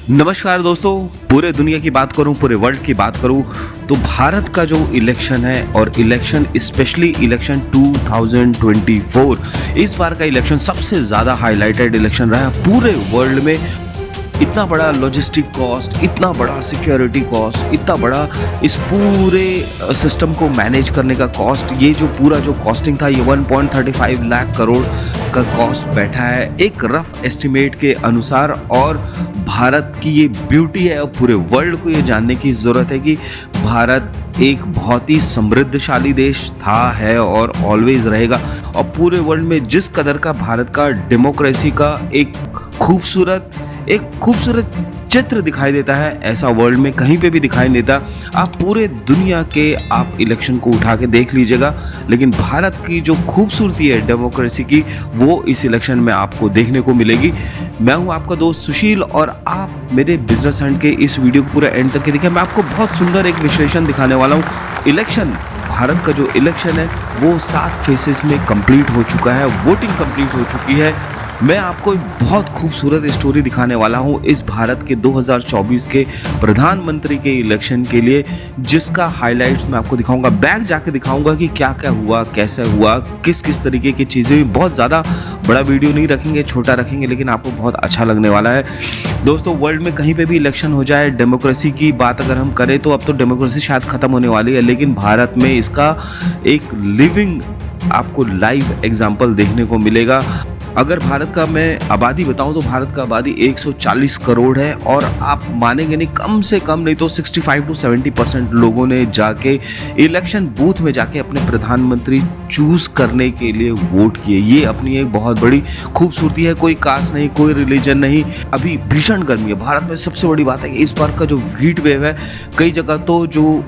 नमस्कार दोस्तों, पूरे दुनिया की बात करूं, पूरे वर्ल्ड की बात करूं तो भारत का जो इलेक्शन है और इलेक्शन स्पेशली इलेक्शन 2024 इस बार का इलेक्शन सबसे ज़्यादा हाईलाइटेड इलेक्शन रहा है पूरे वर्ल्ड में। इतना बड़ा लॉजिस्टिक कॉस्ट, इतना बड़ा सिक्योरिटी कॉस्ट, इतना बड़ा इस पूरे सिस्टम को मैनेज करने का कॉस्ट, ये जो पूरा जो कॉस्टिंग था ये 1.35 लाख करोड़ का कॉस्ट बैठा है एक रफ एस्टिमेट के अनुसार। और भारत की ये ब्यूटी है और पूरे वर्ल्ड को ये जानने की ज़रूरत है कि भारत एक बहुत ही समृद्धशाली देश था, है और ऑलवेज रहेगा। और पूरे वर्ल्ड में जिस कदर का भारत का डेमोक्रेसी का एक खूबसूरत चित्र दिखाई देता है, ऐसा वर्ल्ड में कहीं पे भी दिखाई नहीं देता। आप पूरे दुनिया के आप इलेक्शन को उठा के देख लीजिएगा, लेकिन भारत की जो खूबसूरती है डेमोक्रेसी की वो इस इलेक्शन में आपको देखने को मिलेगी। मैं हूं आपका दोस्त सुशील और आप मेरे बिजनेस हंट के इस वीडियो को पूरा एंड तक के देखिए। मैं आपको बहुत सुंदर एक विश्लेषण दिखाने वाला हूँ। इलेक्शन, भारत का जो इलेक्शन है वो 7 फेसेस में कंप्लीट हो चुका है, वोटिंग कंप्लीट हो चुकी है। मैं आपको एक बहुत खूबसूरत स्टोरी दिखाने वाला हूं इस भारत के 2024 के प्रधानमंत्री के इलेक्शन के लिए, जिसका हाइलाइट्स मैं आपको दिखाऊंगा, बैक जाके दिखाऊंगा कि क्या क्या हुआ, कैसे हुआ, किस किस तरीके की चीज़ें। बहुत ज़्यादा बड़ा वीडियो नहीं रखेंगे, छोटा रखेंगे, लेकिन आपको बहुत अच्छा लगने वाला है। दोस्तों, वर्ल्ड में कहीं पे भी इलेक्शन हो जाए, डेमोक्रेसी की बात अगर हम करें तो अब तो डेमोक्रेसी शायद ख़त्म होने वाली है, लेकिन भारत में इसका एक लिविंग आपको लाइव एग्जाम्पल देखने को मिलेगा। अगर भारत का मैं आबादी बताऊं तो भारत का आबादी 140 करोड़ है और आप मानेंगे नहीं, कम से कम नहीं तो 65 to 70% लोगों ने जाके इलेक्शन बूथ में जाके अपने प्रधानमंत्री चूज करने के लिए वोट किए। ये अपनी एक बहुत बड़ी खूबसूरती है। कोई कास्ट नहीं, कोई रिलीजन नहीं। अभी भीषण गर्मी है भारत में। सबसे बड़ी बात है कि इस बार का जो हीट वेव है, कई जगह तो जो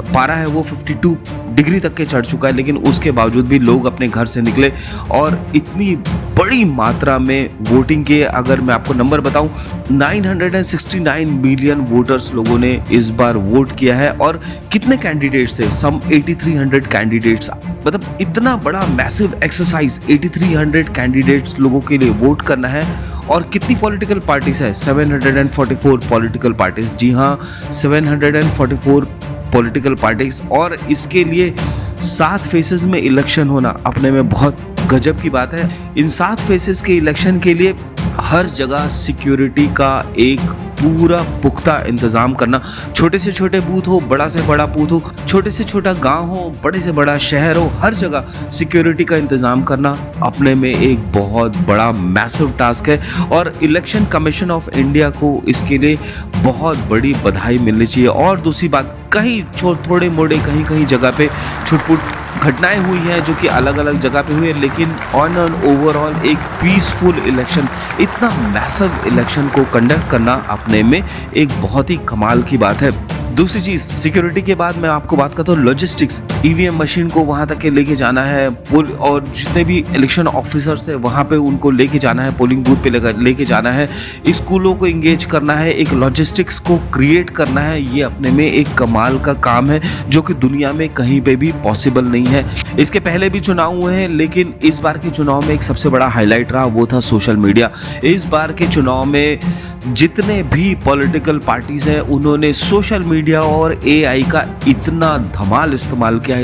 पारा है वो 52 डिग्री तक के चढ़ चुका है, लेकिन उसके बावजूद भी लोग अपने घर से निकले और इतनी बड़ी मात्रा में वोटिंग के, अगर मैं आपको नंबर बताऊं, 969 मिलियन वोटर्स लोगों ने इस बार वोट किया है। और कितने कैंडिडेट्स थे? सम 8300 कैंडिडेट्स। मतलब इतना बड़ा मैसिव एक्सरसाइज, 8300 कैंडिडेट्स लोगों के लिए वोट करना है। और कितनी पॉलिटिकल पार्टीज है? 744 पॉलिटिकल पार्टीज। जी हाँ, 744 पॉलिटिकल पार्टीज। और इसके लिए 7 फेसेस में इलेक्शन होना अपने में बहुत गजब की बात है। इन 7 फेसेस के इलेक्शन के लिए हर जगह सिक्योरिटी का एक पूरा पुख्ता इंतजाम करना, छोटे से छोटे बूथ हो, बड़ा से बड़ा बूथ हो, छोटे से छोटा गांव हो, बड़े से बड़ा शहर हो, हर जगह सिक्योरिटी का इंतजाम करना अपने में एक बहुत बड़ा मैसिव टास्क है। और इलेक्शन कमीशन ऑफ इंडिया को इसके लिए बहुत बड़ी बधाई मिलनी चाहिए। और दूसरी बात, कहीं थोड़े मोड़े कहीं जगह पे छुटपुट घटनाएं हुई हैं जो कि अलग अलग जगह पे हुई है, लेकिन ऑन एन ओवरऑल एक पीसफुल इलेक्शन, इतना मैसिव इलेक्शन को कंडक्ट करना अपने में एक बहुत ही कमाल की बात है। दूसरी चीज़, सिक्योरिटी के बाद मैं आपको बात करता हूँ लॉजिस्टिक्स। ईवीएम मशीन को वहाँ तक के लेके जाना है, और जितने भी इलेक्शन ऑफिसर्स है वहाँ पे उनको लेके जाना है, पोलिंग बूथ पे लेके जाना है, स्कूलों को इंगेज करना है, एक लॉजिस्टिक्स को क्रिएट करना है। ये अपने में एक कमाल का काम है जो कि दुनिया में कहीं पे भी पॉसिबल नहीं है। इसके पहले भी चुनाव हुए हैं, लेकिन इस बार के चुनाव में एक सबसे बड़ा हाईलाइट रहा वो था सोशल मीडिया। इस बार के चुनाव में जितने भी पॉलिटिकल पार्टीज हैं उन्होंने सोशल मीडिया और एआई का इतना धमाल इस्तेमाल किया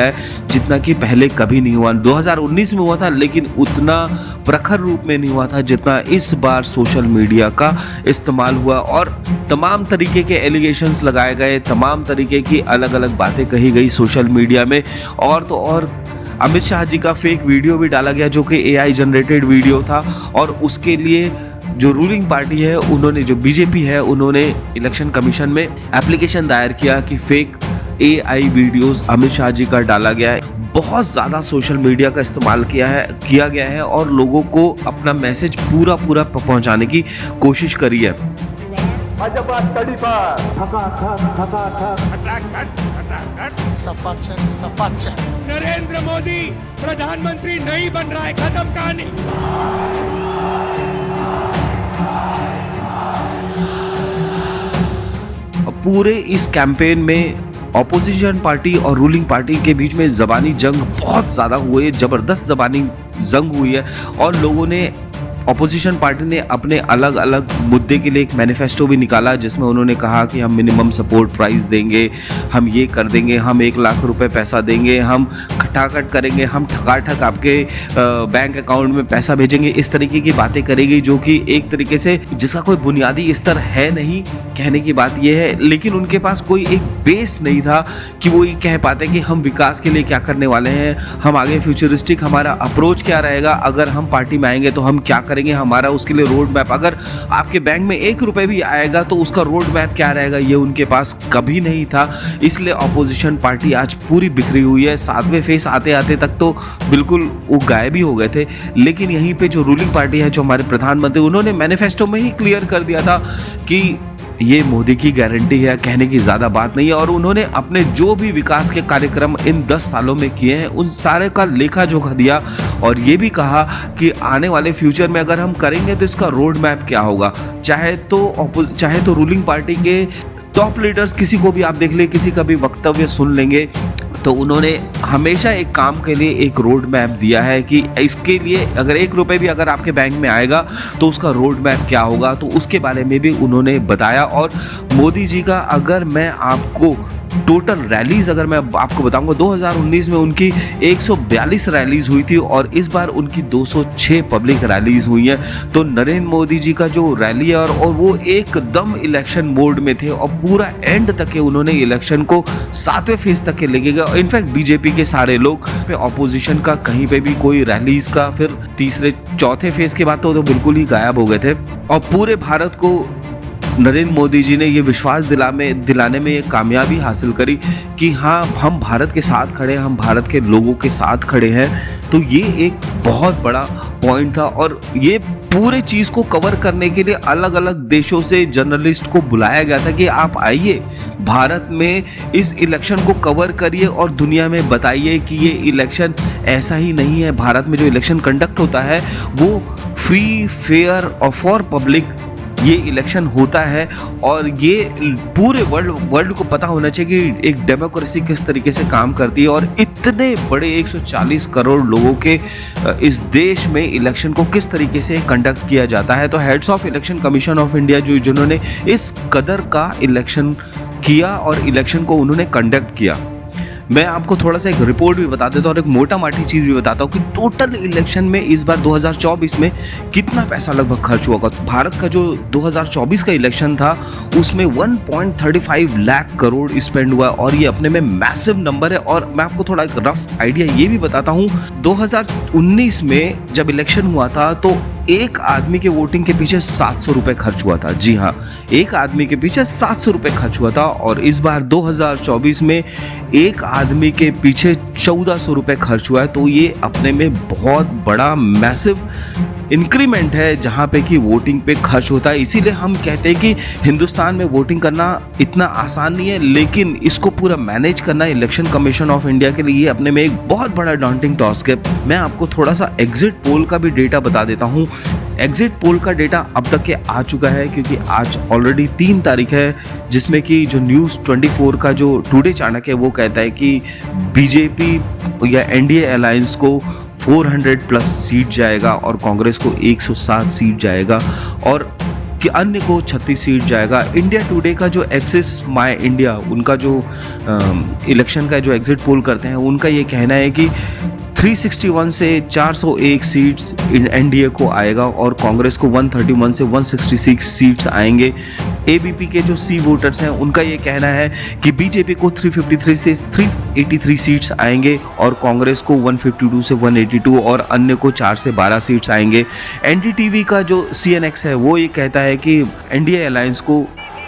है जितना कि पहले कभी नहीं हुआ। 2019 में हुआ था, लेकिन उतना प्रखर रूप में नहीं हुआ था जितना इस बार सोशल मीडिया का इस्तेमाल हुआ। और तमाम तरीके के एलिगेशंस लगाए गए, तमाम तरीके की अलग अलग बातें कही गई सोशल मीडिया में। और तो और अमित शाह जी का फेक वीडियो भी डाला गया जो कि एआई जनरेटेड वीडियो था। और उसके लिए जो रूलिंग पार्टी है उन्होंने, जो बीजेपी है, उन्होंने इलेक्शन कमीशन में एप्लीकेशन दायर किया कि fake AI videos Amit Shah ji का डाला गया है। बहुत ज़्यादा सोशल मीडिया का इस्तेमाल किया गया है और लोगों को अपना मैसेज पूरा पहुंचाने की कोशिश करी है। नरेंद्र मोदी प्रधानमंत्री नहीं बन रहा है, खत्म कहानी। पूरे इस कैंपेन में ऑपोजिशन पार्टी और रूलिंग पार्टी के बीच में ज़बानी जंग बहुत ज़्यादा हुए, ज़बरदस्त ज़बानी जंग हुई है और लोगों ने ऑपोजिशन पार्टी ने अपने अलग अलग मुद्दे के लिए एक मैनिफेस्टो भी निकाला, जिसमें उन्होंने कहा कि हम मिनिमम सपोर्ट प्राइस देंगे, हम ये कर देंगे, हम 1 लाख रुपए पैसा देंगे, हम खटाखट करेंगे, हम ठकाठक आपके बैंक अकाउंट में पैसा भेजेंगे। इस तरीके की बातें करेगी जो कि एक तरीके से जिसका कोई बुनियादी स्तर है नहीं। कहने की बात यह है, लेकिन उनके पास कोई एक बेस नहीं था कि वो ये कह पाते कि हम विकास के लिए क्या करने वाले हैं, हम आगे फ्यूचरिस्टिक हमारा अप्रोच क्या रहेगा, अगर हम पार्टी में आएंगे तो हम क्या करेंगे, हमारा उसके लिए रोड मैप, अगर आपके बैंक में 1 रुपए भी आएगा तो उसका रोड मैप क्या रहेगा, ये उनके पास कभी नहीं था। इसलिए ऑपोजिशन पार्टी आज पूरी बिखरी हुई है। 7वें फेस आते आते तक तो बिल्कुल वो गायब ही हो गए थे, लेकिन यहीं पे जो रूलिंग पार्टी है, जो हमारे प्रधानमंत्री, उन्होंने मैनिफेस्टो में ही क्लियर कर दिया था कि ये मोदी की गारंटी है, कहने की ज़्यादा बात नहीं है। और उन्होंने अपने जो भी विकास के कार्यक्रम इन 10 सालों में किए हैं उन सारे का लेखा जोखा दिया, और ये भी कहा कि आने वाले फ्यूचर में अगर हम करेंगे तो इसका रोड मैप क्या होगा। चाहे तो रूलिंग पार्टी के टॉप लीडर्स किसी को भी आप देख ले, किसी का भी वक्तव्य सुन लेंगे तो उन्होंने हमेशा एक काम के लिए एक रोड मैप दिया है कि इसके लिए अगर 1 रुपए भी अगर आपके बैंक में आएगा तो उसका रोड मैप क्या होगा, तो उसके बारे में भी उन्होंने बताया। और मोदी जी का अगर मैं आपको टोटल रैलीज अगर मैं आपको बताऊंगा, 2019 में उनकी 142 रैलीज हुई थी और इस बार उनकी 206 पब्लिक रैलीज हुई हैं। तो नरेंद्र मोदी जी का जो रैली है और वो एकदम इलेक्शन मोड में थे और पूरा एंड तक के उन्होंने इलेक्शन को 7वें फेज तक के लेके गए। इनफैक्ट बीजेपी के सारे लोग पे ऑपोजिशन का कहीं पे भी कोई रैलीज का फिर 3रे 4थे फेज के बाद तो बिल्कुल ही गायब हो गए थे। और पूरे भारत को नरेंद्र मोदी जी ने ये विश्वास दिलाने में ये कामयाबी हासिल करी कि हाँ, हम भारत के साथ खड़े हैं, हम भारत के लोगों के साथ खड़े हैं। तो ये एक बहुत बड़ा पॉइंट था और ये पूरे चीज़ को कवर करने के लिए अलग अलग देशों से जर्नलिस्ट को बुलाया गया था कि आप आइए भारत में इस इलेक्शन को कवर करिए और दुनिया में बताइए कि ये इलेक्शन ऐसा ही नहीं है। भारत में जो इलेक्शन कंडक्ट होता है वो फ्री, फेयर और फॉर पब्लिक ये इलेक्शन होता है। और ये पूरे वर्ल्ड को पता होना चाहिए कि एक डेमोक्रेसी किस तरीके से काम करती है। और इतने बड़े 140 करोड़ लोगों के इस देश में इलेक्शन को किस तरीके से कंडक्ट किया जाता है। तो heads of election commission of India जिन्होंने इस कदर का इलेक्शन किया और इलेक्शन को उन्होंने कंडक्ट किया। मैं आपको थोड़ा सा एक रिपोर्ट भी बता देता हूँ और एक मोटा माटी चीज़ भी बताता हूँ कि टोटल इलेक्शन में इस बार 2024 में कितना पैसा लगभग खर्च हुआ। भारत का जो 2024 का इलेक्शन था उसमें 1.35 लाख करोड़ स्पेंड हुआ और ये अपने में मैसिव नंबर है। और मैं आपको थोड़ा एक रफ आइडिया ये भी बताता हूँ, 2019 में जब इलेक्शन हुआ था तो एक आदमी के वोटिंग के पीछे 700 रुपये खर्च हुआ था। जी हाँ, एक आदमी के पीछे 700 रुपये खर्च हुआ था। और इस बार 2024 में एक आदमी के पीछे 1400 रुपये खर्च हुआ है। तो ये अपने में बहुत बड़ा मैसिव इंक्रीमेंट है जहाँ पे कि वोटिंग पे खर्च होता है। इसीलिए हम कहते हैं कि हिंदुस्तान में वोटिंग करना इतना आसान नहीं है, लेकिन इसको पूरा मैनेज करना इलेक्शन कमीशन ऑफ इंडिया के लिए अपने में एक बहुत बड़ा डॉन्टिंग टास्क है। मैं आपको थोड़ा सा एग्जिट पोल का भी डेटा बता देता हूँ। एग्जिट पोल का डेटा अब तक के आ चुका है क्योंकि आज ऑलरेडी 3 तारीख है, जिसमें कि जो न्यूज़ 24 का जो टुडे चाणक्य है वो कहता है कि बीजेपी या एनडीए अलायंस को 400 प्लस सीट जाएगा और कांग्रेस को 107 सीट जाएगा और कि अन्य को 36 सीट जाएगा। इंडिया टुडे का जो एक्सिस माय इंडिया, उनका जो इलेक्शन का जो एग्जिट पोल करते हैं, उनका ये कहना है कि 361 से 401 सीट्स एनडीए को आएगा और कांग्रेस को 131 से 166 सीट्स आएंगे। एबीपी के जो सी वोटर्स हैं उनका ये कहना है कि बीजेपी को 353 से 383 सीट्स आएंगे और कांग्रेस को 152 से 182 और अन्य को 4 से 12 सीट्स आएंगे। एनडीटीवी का जो सीएनएक्स है वो ये कहता है कि एनडीए अलायंस को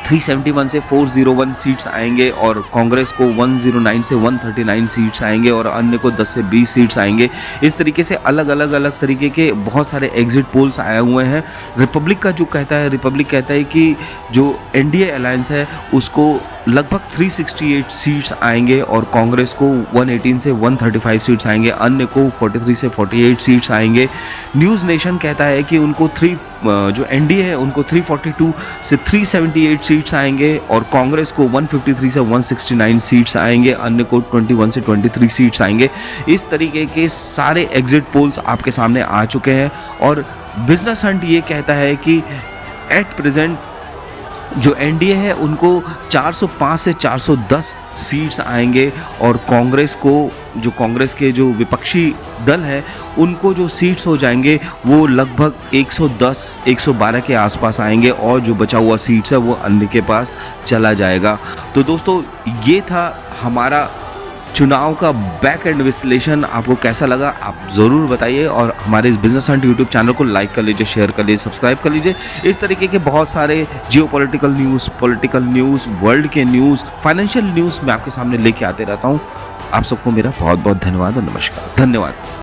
371 से 401 सीट्स आएंगे और कांग्रेस को 109 से 139 सीट्स आएंगे और अन्य को 10 से 20 सीट्स आएंगे। इस तरीके से अलग तरीके के बहुत सारे एग्जिट पोल्स आए हुए हैं। रिपब्लिक कहता है कि जो एनडीए अलायंस है उसको लगभग 368 सीट्स आएंगे और कांग्रेस को 118 से 135 सीट्स आएंगे, अन्य को 43 से 48 सीट्स आएंगे। न्यूज़ नेशन कहता है कि उनको जो एनडीए है उनको 342 से 378 सीट्स आएंगे और कांग्रेस को 153 से 169 सीट्स आएंगे, अन्य को 21 से 23 सीट्स आएंगे। इस तरीके के सारे एग्जिट पोल्स आपके सामने आ चुके हैं और बिजनेस हंट ये कहता है कि एट प्रेजेंट जो एनडीए है उनको 405 से 410 सीट्स आएंगे और कांग्रेस को, जो कांग्रेस के जो विपक्षी दल है उनको जो सीट्स हो जाएंगे वो लगभग 110 112 के आसपास आएंगे और जो बचा हुआ सीट्स है वो अन्य के पास चला जाएगा। तो दोस्तों ये था हमारा चुनाव का बैक एंड विश्लेषण। आपको कैसा लगा आप ज़रूर बताइए और हमारे इस बिजनेस हंट यूट्यूब चैनल को लाइक कर लीजिए, शेयर कर लीजिए, सब्सक्राइब कर लीजिए। इस तरीके के बहुत सारे geopolitical news, political news, world के न्यूज़, फाइनेंशियल न्यूज़ मैं आपके सामने लेके आते रहता हूँ। आप सबको मेरा बहुत बहुत धन्यवाद और नमस्कार। धन्यवाद।